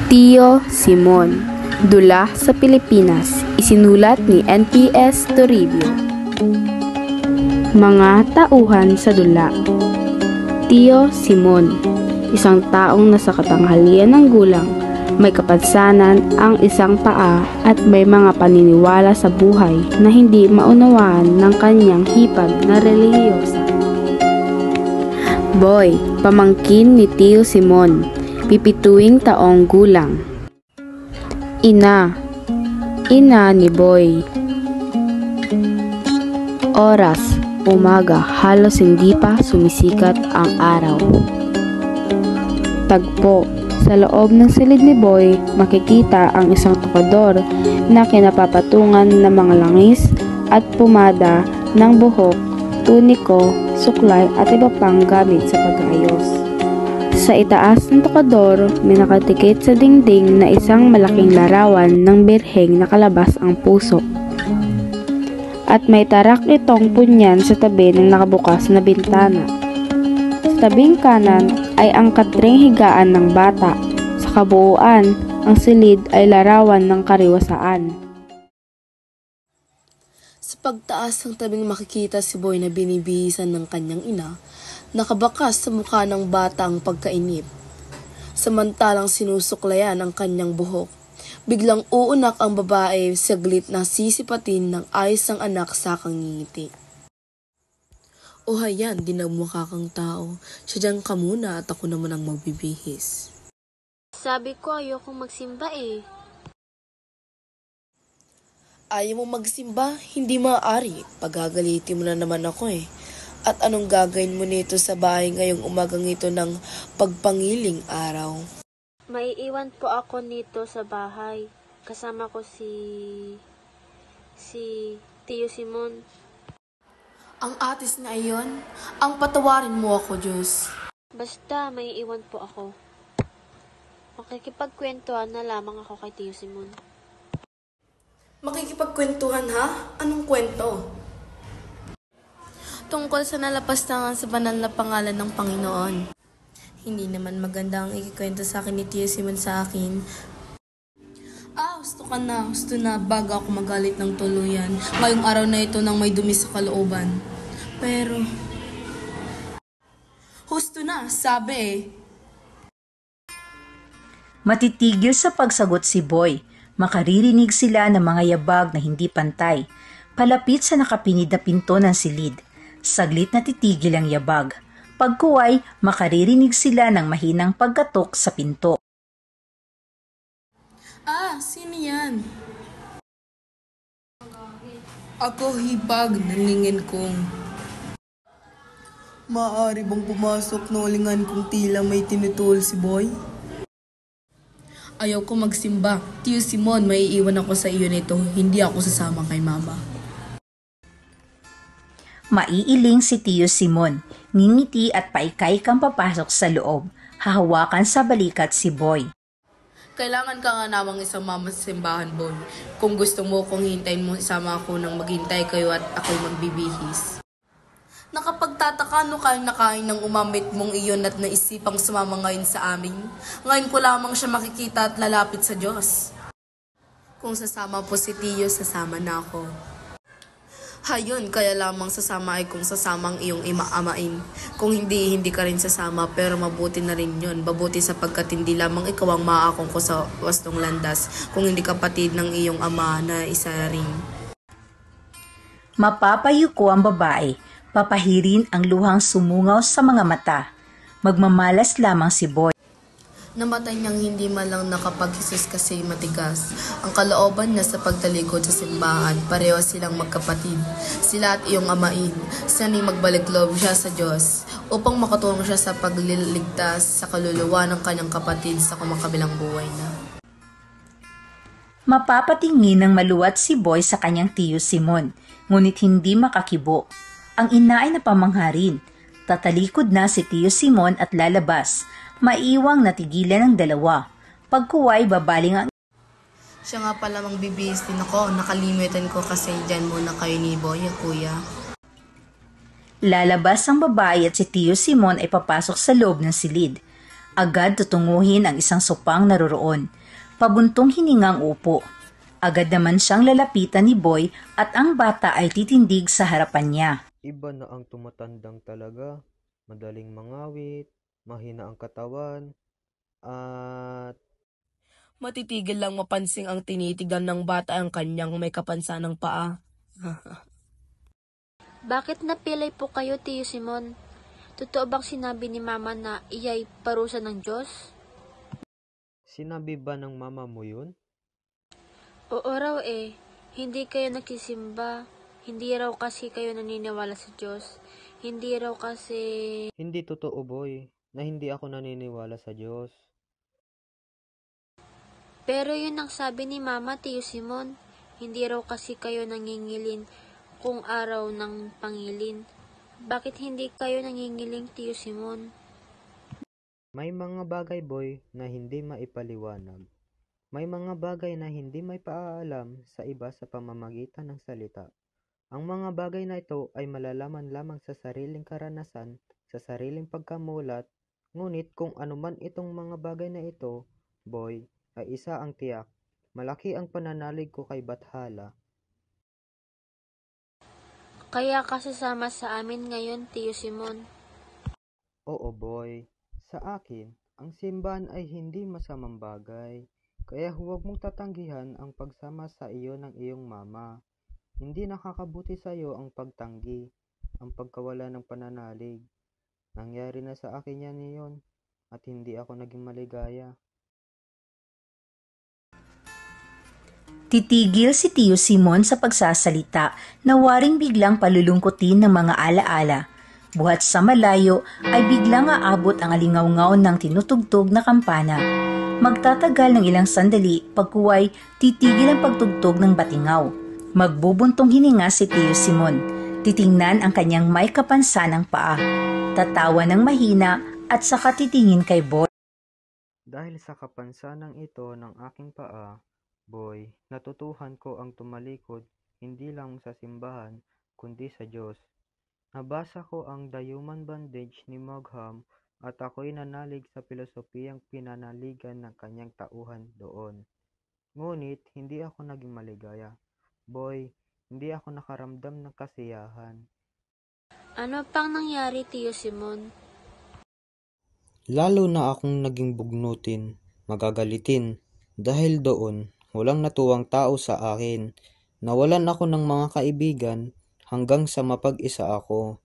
Tio Simon, Dula sa Pilipinas, isinulat ni N.P.S. Toribio. Mga tauhan sa dula. Tio Simon, isang taong nasa katanghalian ng gulang, may kapansanan ang isang paa at may mga paniniwala sa buhay na hindi maunawaan ng kanyang hipag na relihiyosa. Boy, pamangkin ni Tio Simon, 72 taong gulang. Ina ni Boy. Oras, umaga, halos hindi pa sumisikat ang araw. Tagpo, sa loob ng silid ni Boy, makikita ang isang tukador na kinapapatungan ng mga langis at pumada ng buhok, tuniko, suklay at iba pang gamit sa pag-aayos. Sa itaas ng tukador, may nakatikit sa dingding na isang malaking larawan ng birheng nakalabas ang puso. At may tarak itong punyan sa tabi ng nakabukas na bintana. Sa tabing kanan ay ang katring higaan ng bata. Sa kabuuan, ang silid ay larawan ng kariwasaan. Sa pagtaas ng tabing makikita si Boy na binibihisan ng kanyang ina, nakabakas sa mukha ng bata ang pagkainip. Samantalang sinusuklayan ang kanyang buhok, biglang uunak ang babae saglit na sisipatin ng ayos ng anak sa kangingiti. O hayan, di nagmukha kang tao. Siya dyan ka muna at ako naman ang magbibihis. Sabi ko ayokong magsimba eh. Ayaw mo magsimba? Hindi maaari. Pagagalitin mo na naman ako eh. At anong gagawin mo nito sa bahay ngayong umagang ito ng pagpangiling araw? Maiiwan po ako nito sa bahay. Kasama ko si Tio Simon. Ang atis na iyon, ang patawarin mo ako, Diyos. Basta maiiwan po ako. Makikipagkwentuhan na lamang ako kay Tio Simon. Makikipagkwentuhan ha? Anong kwento? Tungkol sa nalapastangan sa banal na pangalan ng Panginoon. Hindi naman maganda ang ikikwento sa akin ni Tio Simon sa akin. Gusto ka na. Gusto na bago ako magalit ng tuluyan. Ngayong araw na ito nang may dumi sa kalooban. Pero husto na, sabi eh. Matitigil sa pagsagot si Boy. Makaririnig sila ng mga yabag na hindi pantay. Palapit sa nakapinid na pinto ng silid. Saglit na titigil ang yabag. Pagkuway, makaririnig sila ng mahinang pagkatok sa pinto. Sino yan? Ako hibag, nalingin kong. Maaari bang pumasok na ulingan kung tila may tinutuol si Boy? Ayaw ko magsimba. Tio Simon, may iiwan ako sa iyo nito. Hindi ako sasama kay Mama. Maiiling si Tio Simon. Ngingiti at paikay kang papasok sa loob. Hahawakan sa balikat si Boy. Kailangan ka nga namang isang mama sa simbahan, Boy. Kung gusto mo kung hintayin mo, isama ako nang maghintay kayo at ako'y magbibihis. Nakapagtataka no kayo nakain ng umamit mong iyon at naisipang sumama ngayon sa amin. Ngayon ko lamang siya makikita at lalapit sa Diyos. Kung sasama po si Tio, sasama na ako. Hayon, kaya lamang sasama ay kung sasama ang iyong amain. Kung hindi, hindi ka rin sasama, pero mabuti na rin yun. Mabuti sapagkat hindi lamang ikaw ang maaakong ko sa wastong landas, kung hindi kapatid ng iyong ama na isa rin. Mapapayuko ang babae. Papahirin ang luhang sumungaw sa mga mata. Magmamalas lamang si Boy. Namatay niyang hindi malang nakapaghisus kasi matigas. Ang kalooban niya sa pagtalikod sa simbahan, pareho silang magkapatid. Sila at iyong amain, sanay magbalik loob siya sa Diyos upang makatulong siya sa pagliligtas sa kaluluwa ng kanyang kapatid sa kumakabilang buhay na. Mapapatingin ng maluwat si Boy sa kanyang Tio Simon, ngunit hindi makakibo. Ang ina ay napamangharin. Tatalikod na si Tio Simon at lalabas. Maiiwang natigilan ng dalawa. Pagkuway, babaling ang... Siya nga pala mang bibihis din ako. Nakalimutan ko kasi dyan muna kayo ni Boy, kuya. Lalabas ang babae at si Tio Simon ay papasok sa loob ng silid. Agad tutunguhin ang isang supang naroroon. Pabuntong hiningang upo. Agad naman siyang lalapitan ni Boy at ang bata ay titindig sa harapan niya. Iba na ang tumatandang talaga. Madaling mangawit, mahina ang katawan, at Matitigil lang mapansing ang tinitigan ng bata ang kanyang may kapansanang paa. Bakit napilay po kayo, Tiyo Simon? Totoo bang sinabi ni Mama na iya'y parusa ng Diyos? sinabi ba ng mama mo yun? Oo raw eh. Hindi kayo nagsisimba. Hindi raw kasi kayo naniniwala sa Diyos. Hindi raw kasi... Hindi totoo, Boy, na hindi ako naniniwala sa Diyos. Pero yun ang sabi ni Mama, Tiyo Simon. Hindi raw kasi kayo nangingilin kung araw ng pangilin. Bakit hindi kayo nangingiling, Tiyo Simon? May mga bagay, Boy, na hindi maipaliwanag. May mga bagay na hindi may paaalam sa iba sa pamamagitan ng salita. Ang mga bagay na ito ay malalaman lamang sa sariling karanasan, sa sariling pagkamulat, ngunit kung anuman itong mga bagay na ito, Boy, ay isa ang tiyak. Malaki ang pananalig ko kay Bathala. Kaya kasasama sa amin ngayon, Tiyo Simon. Oo, Boy. Sa akin, ang simbahan ay hindi masamang bagay. Kaya huwag mong tatanggihan ang pagsama sa iyo ng iyong mama. Hindi nakakabuti sa iyo ang pagtanggi, ang pagkawala ng pananalig. Nangyari na sa akin yan niyon at hindi ako naging maligaya. Titigil si Tiyo Simon sa pagsasalita na waring biglang palulungkutin ng mga alaala. Buhat sa malayo ay biglang aabot ang alingawngaw ng tinutugtog na kampana. Magtatagal ng ilang sandali pagkuway titigil ang pagtugtog ng batingaw. Magbubuntong hininga si Tiyo Simon. Titingnan ang kanyang may kapansanang paa. Tatawa ng mahina at saka titingin kay Boy. Dahil sa kapansanang ito ng aking paa, Boy, natutuhan ko ang tumalikod hindi lang sa simbahan kundi sa Diyos. Nabasa ko ang The Human Bandage ni Mogham at ako'y nanalig sa pilosopiyang pinanaligan ng kanyang tauhan doon. Ngunit hindi ako naging maligaya. Boy, hindi ako nakaramdam ng kasiyahan. Ano pang nangyari, Tiyo Simon? Lalo na akong naging bugnutin, magagalitin, dahil doon walang natuwang tao sa akin. Nawalan ako ng mga kaibigan hanggang sa mapag-isa ako.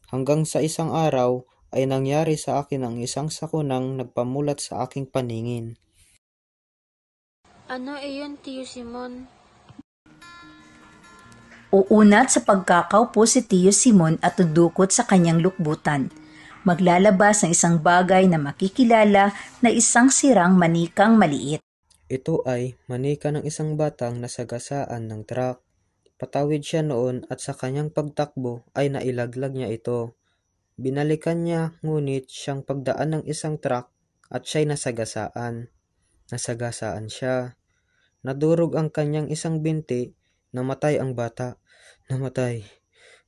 Hanggang sa isang araw ay nangyari sa akin ang isang sakunang nagpamulat sa aking paningin. Ano iyon, Tiyo Simon? Uunat sa pagkakaupo si Tiyo Simon at tudukot sa kanyang lukbutan. Maglalabas ng isang bagay na makikilala na isang sirang manikang maliit. Ito ay manika ng isang batang nasagasaan ng truck. Patawid siya noon at sa kanyang pagtakbo ay nailaglag niya ito. Binalikan niya ngunit siyang pagdaan ng isang truck at siya'y nasagasaan. Nasagasaan siya. Nadurog ang kanyang isang binti. Namatay ang bata. Namatay.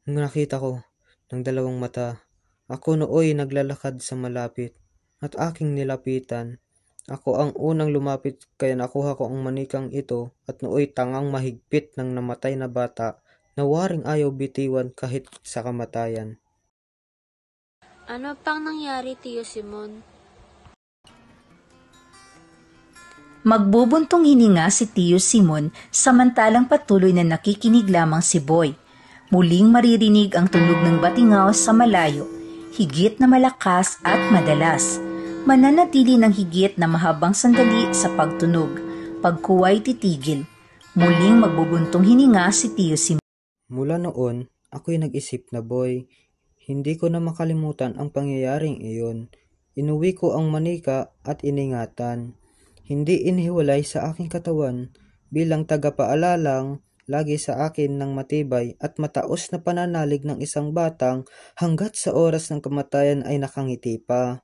Nakita ko ng dalawang mata. Ako nooy naglalakad sa malapit at aking nilapitan. Ako ang unang lumapit kaya nakuha ko ang manikang ito at nooy tangang mahigpit ng namatay na bata na waring ayaw bitiwan kahit sa kamatayan. Ano pang nangyari, Tiyo Simon? Magbubuntong hininga si Tiyo Simon samantalang patuloy na nakikinig lamang si Boy. Muling maririnig ang tunog ng batingaw sa malayo, higit na malakas at madalas. Mananatili ng higit na mahabang sandali sa pagtunog. Pagkuway titigil. Muling magbubuntong hininga si Tiyo Simon. Mula noon, ako'y nag-isip na Boy, hindi ko na makalimutan ang pangyayaring iyon. Inuwi ko ang manika at iningatan. Hindi inihiwalay sa aking katawan bilang tagapaalalang lagi sa akin ng matibay at mataos na pananalig ng isang batang hanggat sa oras ng kamatayan ay nakangiti pa.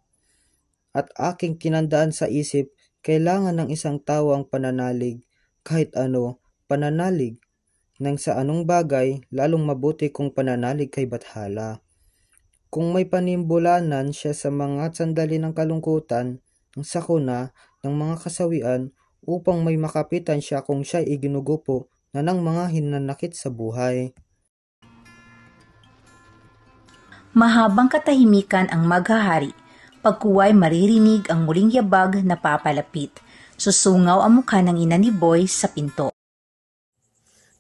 At aking kinandaan sa isip, kailangan ng isang tao ang pananalig, kahit ano, pananalig, nang sa anong bagay, lalong mabuti kung pananalig kay Bathala. Kung may panimbulanan siya sa mga sandali ng kalungkutan, ang sakuna ng mga kasawian upang may makapitan siya kung siya iginugupo na ng mga hinanakit sa buhay. Mahabang katahimikan ang maghahari. Pagkuway maririnig ang muling yabag na papalapit. Susungaw ang mukha ng ina ni Boy sa pinto.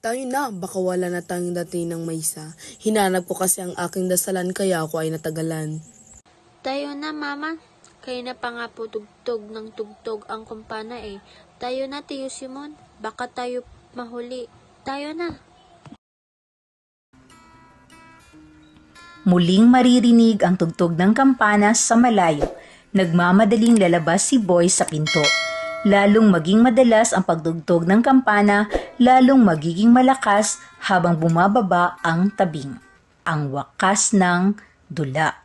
Tayo na, baka wala na tayong dating ng maysa. Hinanap ko kasi ang aking dasalan kaya ako ay natagalan. Tayo na, Mama. Kayo na pa nga po tugtog ng tugtog ang kumpana eh. Tayo na, Tiyo Simon. Baka tayo mahuli. Tayo na. Muling maririnig ang tugtog ng kampana sa malayo. Nagmamadaling lalabas si Boy sa pinto. Lalong maging madalas ang pagdugtog ng kampana, lalong magiging malakas habang bumababa ang tabing. Ang wakas ng dula.